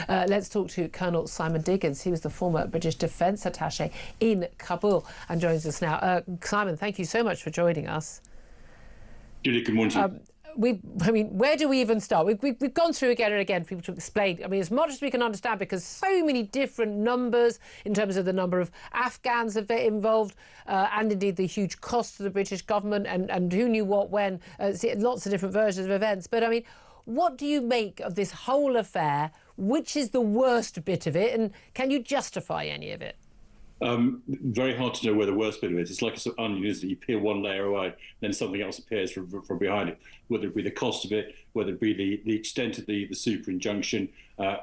Let's talk to Colonel Simon Diggins. He was the former British Defence Attaché in Kabul and joins us now. Simon, thank you so much for joining us. Julia, good morning to you. Where do we even start? We've gone through again and again for people to explain. As much as we can understand, because so many different numbers in terms of the number of Afghans involved, and indeed the huge cost to the British government, and who knew what when. Lots of different versions of events. But what do you make of this whole affair? Which is the worst bit of it, and can you justify any of it? Very hard to know where the worst bit of it is. It's like a sort of onion, isn't it? You peel one layer away, then something else appears from behind it, whether it be the cost of it, whether it be the extent of the superinjunction,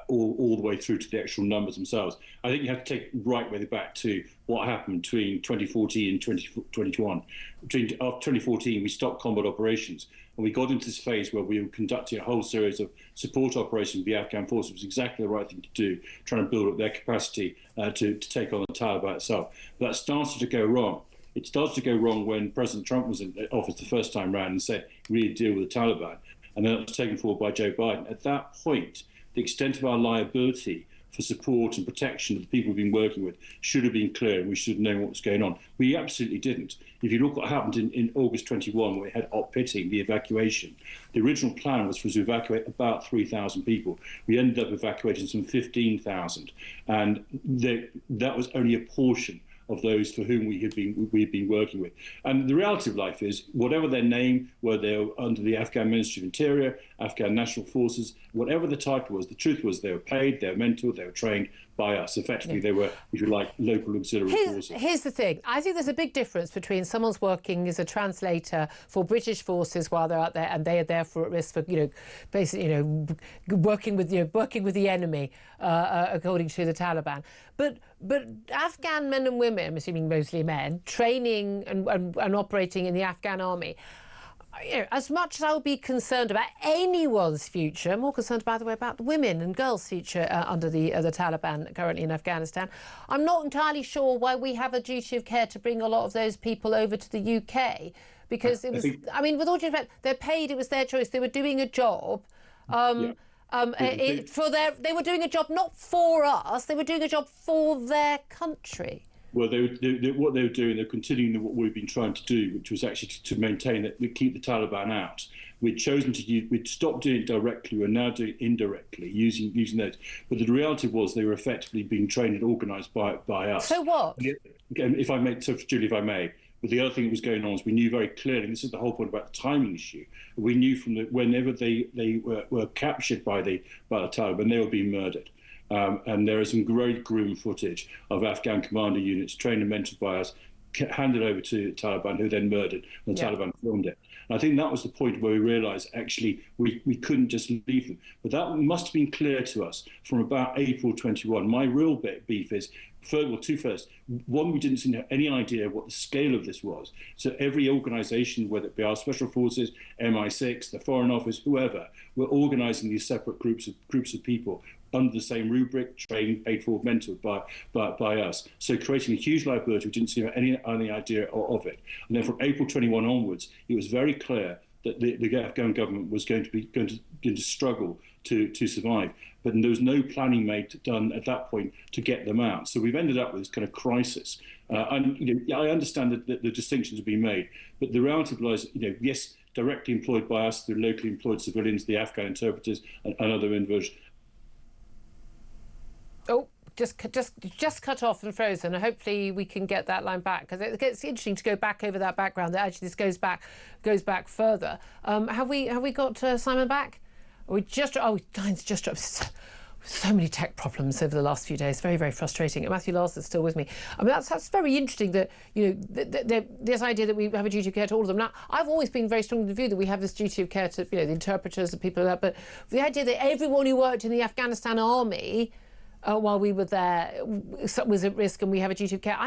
all the way through to the actual numbers themselves. I think you have to take right way back to what happened between 2014 and 2021. After 2014, we stopped combat operations, and we got into this phase where we were conducting a whole series of support operations with the Afghan forces. It was exactly the right thing to do, trying to build up their capacity to take on the Taliban itself. But that started to go wrong. It started to go wrong when President Trump was in office the first time round and said, really deal with the Taliban. And then it was taken forward by Joe Biden. At that point, the extent of our liability for support and protection of the people we've been working with should have been clear, and we should have known what was going on. We absolutely didn't. If you look what happened in August 21, when we had pitting, the evacuation, the original plan was to evacuate about 3,000 people. We ended up evacuating some 15,000, and that was only a portion of those for whom we've been working with. And the reality of life is, whatever their name, whether they're under the Afghan Ministry of Interior, Afghan National Forces, whatever the title was, the truth was they were paid, they were mentored, they were trained by us. Effectively, they were, if you like, local auxiliary forces. Here's the thing. I think there's a big difference between someone's working as a translator for British forces while they're out there, and they are therefore at risk for, basically, working with the enemy, according to the Taliban. But Afghan men and women, I'm assuming mostly men, training and operating in the Afghan army, as much as I would be concerned about anyone's future, I'm more concerned, by the way, about women and girls' future under the Taliban currently in Afghanistan. I'm not entirely sure why we have a duty of care to bring a lot of those people over to the UK, because it was, with all due respect, they're paid, it was their choice, they were doing a job. They were doing a job not for us, they were doing a job for their country. Well, what they were doing, they're continuing what we've been trying to do, which was actually to maintain that we keep the Taliban out. We'd chosen we'd stopped doing it directly, we're now doing it indirectly, using those. But the reality was they were effectively being trained and organised by us. So what? If I may, Julie, if I may. But the other thing that was going on is we knew very clearly, and this is the whole point about the timing issue, we knew from whenever they were captured by the Taliban, they were being murdered. And there is some very grim footage of Afghan commander units trained and mentored by us, handed over to the Taliban, who then murdered, and the Taliban filmed it. And I think that was the point where we realised, actually, we couldn't just leave them. But that must have been clear to us from about April 21. My real beef is, first, one, we didn't seem to have any idea what the scale of this was. So every organisation, whether it be our special forces, MI6, the Foreign Office, whoever, were organising these separate groups of people under the same rubric, trained, paid for, mentored by us. So creating a huge liability, we didn't see any idea of it. And then from April 21 onwards, it was very clear that the Afghan government was going to struggle to survive. But there was no planning done at that point to get them out. So we've ended up with this kind of crisis. And I understand that the distinctions have been made, but the reality lies, yes, directly employed by us, the locally employed civilians, the Afghan interpreters, and other individuals. Oh, just cut off and frozen. Hopefully we can get that line back, because it gets interesting to go back over that background. That actually this goes back further. Have we got Simon back? Line's just dropped. So many tech problems over the last few days. Very, very frustrating. And Matthew Larson's still with me. That's very interesting that, this idea that we have a duty of care to all of them. Now, I've always been very strong in the view that we have this duty of care to, the interpreters and people like that. But the idea that everyone who worked in the Afghanistan army while we were there was at risk and we have a duty of care,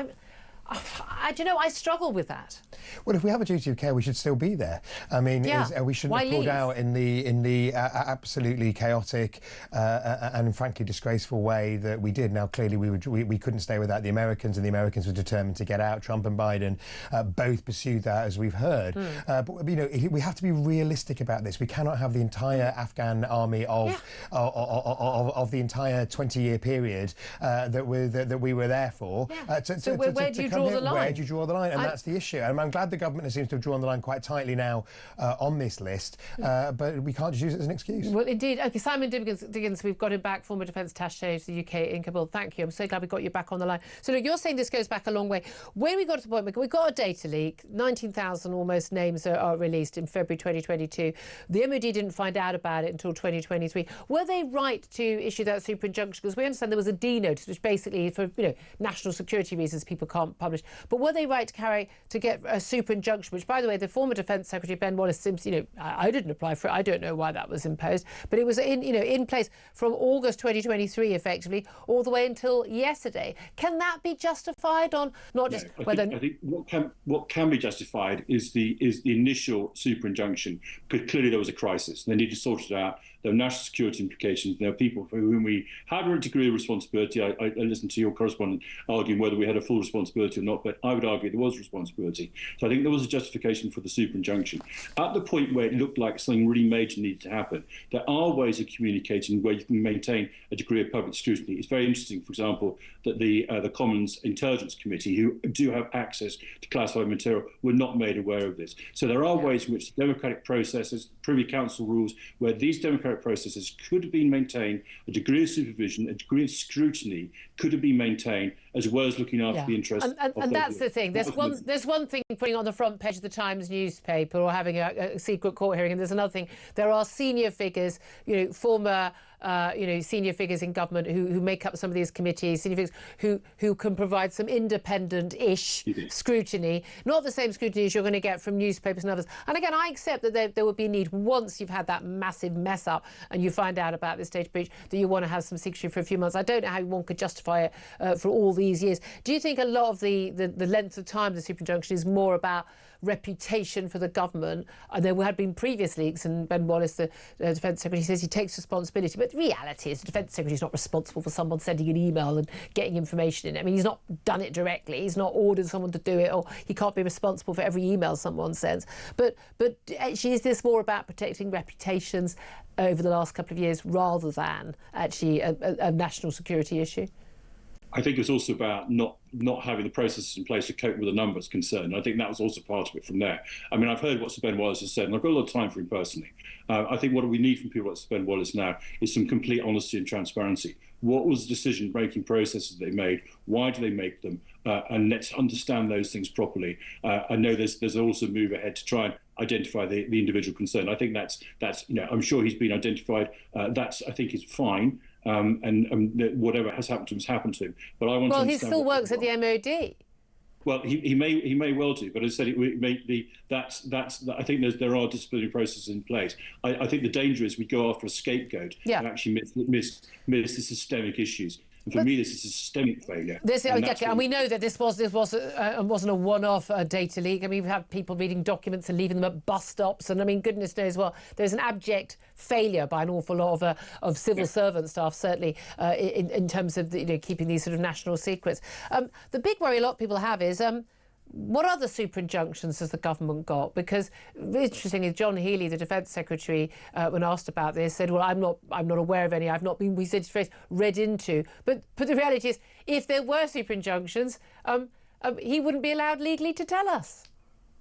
I struggle with that. Well, if we have a duty of care, we should still be there. I mean, we shouldn't have pulled out in the absolutely chaotic and frankly disgraceful way that we did. Now, clearly, we couldn't stay without the Americans, and the Americans were determined to get out. Trump and Biden both pursued that, as we've heard. But we have to be realistic about this. We cannot have the entire Afghan army of the entire 20-year period that we were there for. So where do you draw the line? Where do you draw the line? And that's the issue. And I'm glad the government seems to have drawn the line quite tightly now on this list, but we can't just use it as an excuse. Well, indeed. OK, Simon Diggins, we've got him back, former Defence Attaché to the UK in Kabul. Thank you. I'm so glad we got you back on the line. So, look, you're saying this goes back a long way. When we got to the point, we got a data leak, 19,000 almost names are released in February 2022. The MOD didn't find out about it until 2023. Were they right to issue that super injunction? Because we understand there was a D notice, which basically, for national security reasons, people can't publish. But were they right to get a super injunction, which, by the way, the former Defence Secretary Ben Wallace seems, I didn't apply for it. I don't know why that was imposed, but it was in place from August 2023, effectively, all the way until yesterday. Can that be justified on not just whether? I think what can be justified is the initial super injunction, because clearly there was a crisis. They needed to sort it out. There are national security implications. There are people for whom we had a degree of responsibility. I listened to your correspondent arguing whether we had a full responsibility or not, but I would argue there was responsibility. So I think there was a justification for the super injunction. At the point where it looked like something really major needed to happen, there are ways of communicating where you can maintain a degree of public scrutiny. It's very interesting, for example, that the Commons Intelligence Committee, who do have access to classified material, were not made aware of this. So there are ways in which democratic processes, Privy Council rules, where these democratic processes could have been maintained, a degree of supervision, a degree of scrutiny could have been maintained, as well as looking after the interests of and that's the thing. There's one thing putting on the front page of the Times newspaper or having a secret court hearing, and there's another thing. There are senior figures, former senior figures in government who make up some of these committees, senior figures who can provide some independent-ish scrutiny, not the same scrutiny as you're going to get from newspapers and others. And again, I accept that there would be a need, once you've had that massive mess up and you find out about this data breach, that you want to have some secrecy for a few months. I don't know how one could justify it for all these years. Do you think a lot of the length of time of the super injunction is more about reputation for the government? And there had been previous leaks, and Ben Wallace, the Defence Secretary, says he takes responsibility. But the reality is the Defence Secretary is not responsible for someone sending an email and getting information in it. I mean, he's not done it directly. He's not ordered someone to do it, or he can't be responsible for every email someone sends. But actually, is this more about protecting reputations over the last couple of years rather than actually a national security issue? I think it's also about not having the processes in place to cope with the numbers concerned. I think that was also part of it from there. I mean, I've heard what Sir Ben Wallace has said, and I've got a lot of time for him personally. I think what we need from people like Sir Ben Wallace now is some complete honesty and transparency. What was the decision-making processes they made? Why do they make them? And let's understand those things properly. I know there's also a move ahead to try and identify the individual concerned. I think that's I'm sure he's been identified. I think is fine. And whatever has happened to him has happened to him. But I want to understand. Well, he still works at the MOD. Well, he may well do, but as I said, it may be I think there are disciplinary processes in place. I think the danger is we go after a scapegoat and actually miss the systemic issues. And for me, this is a systemic failure. And we know that this wasn't a one-off data leak. I mean, we've had people reading documents and leaving them at bus stops. And I mean, goodness knows what. There's an abject failure by an awful lot of civil servant staff, certainly, in terms of keeping these sort of national secrets. The big worry a lot of people have is what other super injunctions has the government got? Because interestingly, John Healey, the Defence Secretary, when asked about this, said, "Well, I'm not aware of any. I've not been," we said, read into. But the reality is, if there were super injunctions, he wouldn't be allowed legally to tell us.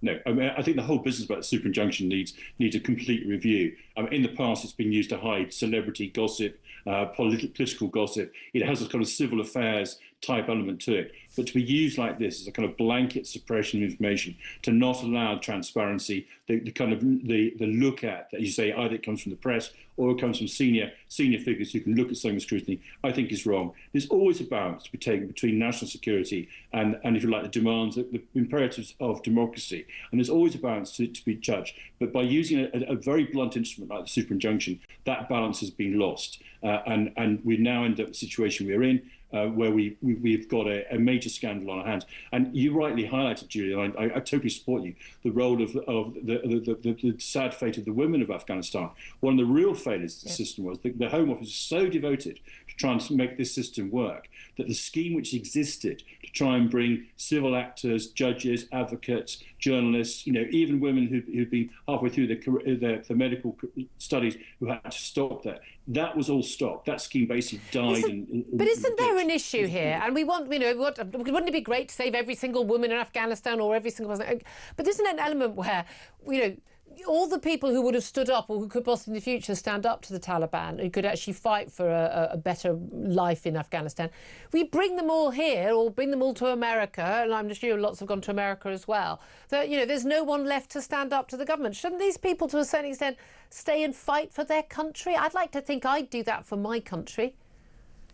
No, I mean, I think the whole business about super injunction needs a complete review. In the past, it's been used to hide celebrity gossip, political gossip. It has a kind of civil affairs type element to it. But to be used like this as a kind of blanket suppression of information, to not allow transparency, the look at that you say either it comes from the press or it comes from senior figures who can look at something with scrutiny, I think is wrong. There's always a balance to be taken between national security and if you like, the demands, the imperatives of democracy. And there's always a balance to be judged. But by using a very blunt instrument like the super injunction, that balance has been lost. And we now end up in the situation we're in. where we've got a major scandal on our hands. And you rightly highlighted, Julia, and I totally support you, the role of the sad fate of the women of Afghanistan. One of the real failures of the system was the Home Office was so devoted to trying to make this system work that the scheme which existed to try and bring civil actors, judges, advocates, journalists, even women who'd been halfway through their medical studies who had to stop that was all stopped. That scheme basically died. But isn't there an issue here? And we want, wouldn't it be great to save every single woman in Afghanistan or every single person? But isn't there an element where, all the people who would have stood up or who could possibly in the future stand up to the Taliban, who could actually fight for a better life in Afghanistan, we bring them all here or bring them all to America, and I'm sure lots have gone to America as well, that, there's no one left to stand up to the government. Shouldn't these people, to a certain extent, stay and fight for their country? I'd like to think I'd do that for my country.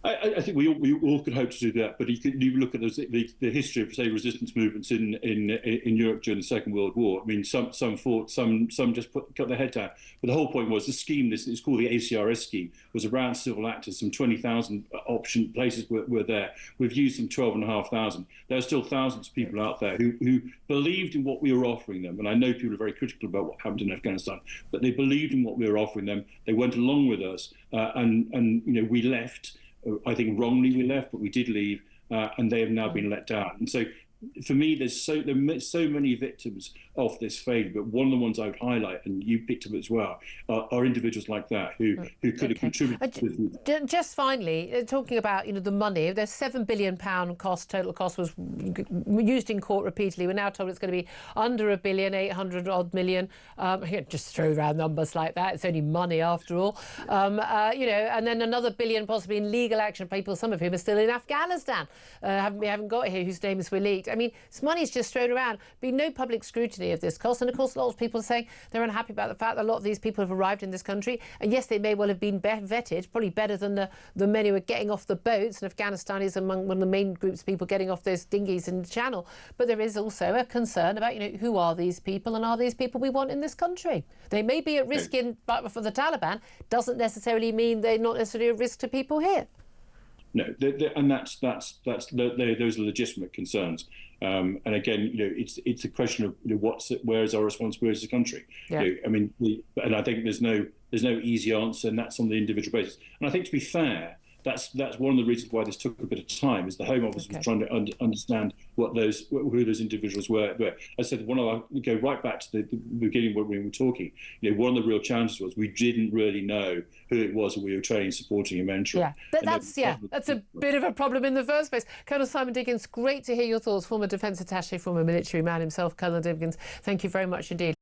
I think we all could hope to do that, but you look at the history of, say, resistance movements in Europe during the Second World War. I mean, some fought, some just cut their head down. But the whole point was the scheme. It's called the ACRS scheme. Was around civil actors. Some 20,000 option places were there. We've used some 12,500. There are still thousands of people out there who believed in what we were offering them. And I know people are very critical about what happened in Afghanistan, but they believed in what we were offering them. They went along with us, and we left. I think wrongly we left, but we did leave, and they have now been let down. And so, for me, there are so many victims of this failure. But one of the ones I would highlight, and you picked up as well, are individuals like that who could have contributed. Just finally, talking about the money, there's £7 billion total cost was used in court repeatedly. We're now told it's going to be under £1 billion, 800 odd million. Just throw around numbers like that. It's only money after all. And then another billion possibly in legal action. People, some of whom are still in Afghanistan, we haven't got here, whose names were leaked. I mean, this money's just thrown around. Been no public scrutiny of this cost, and of course, a lot of people are saying they're unhappy about the fact that a lot of these people have arrived in this country, and yes, they may well have been vetted, probably better than the men who are getting off the boats. And Afghanistan is among one of the main groups of people getting off those dinghies in the Channel. But there is also a concern about who are these people, and are these people we want in this country? They may be at risk for the Taliban. Doesn't necessarily mean they're not necessarily a risk to people here. No, and those are legitimate concerns. And again, it's a question of where is our responsibility as a country? Yeah. And I think there's no easy answer, and that's on the individual basis. And I think, to be fair, that's one of the reasons why this took a bit of time, is the Home Office was trying to understand who those individuals were. But I said, go right back to the beginning when we were talking. One of the real challenges was we didn't really know who it was that we were training, supporting, and mentoring. Yeah, that's a bit of a problem in the first place. Colonel Simon Diggins, great to hear your thoughts. Former defence attaché, former military man himself, Colonel Diggins. Thank you very much indeed.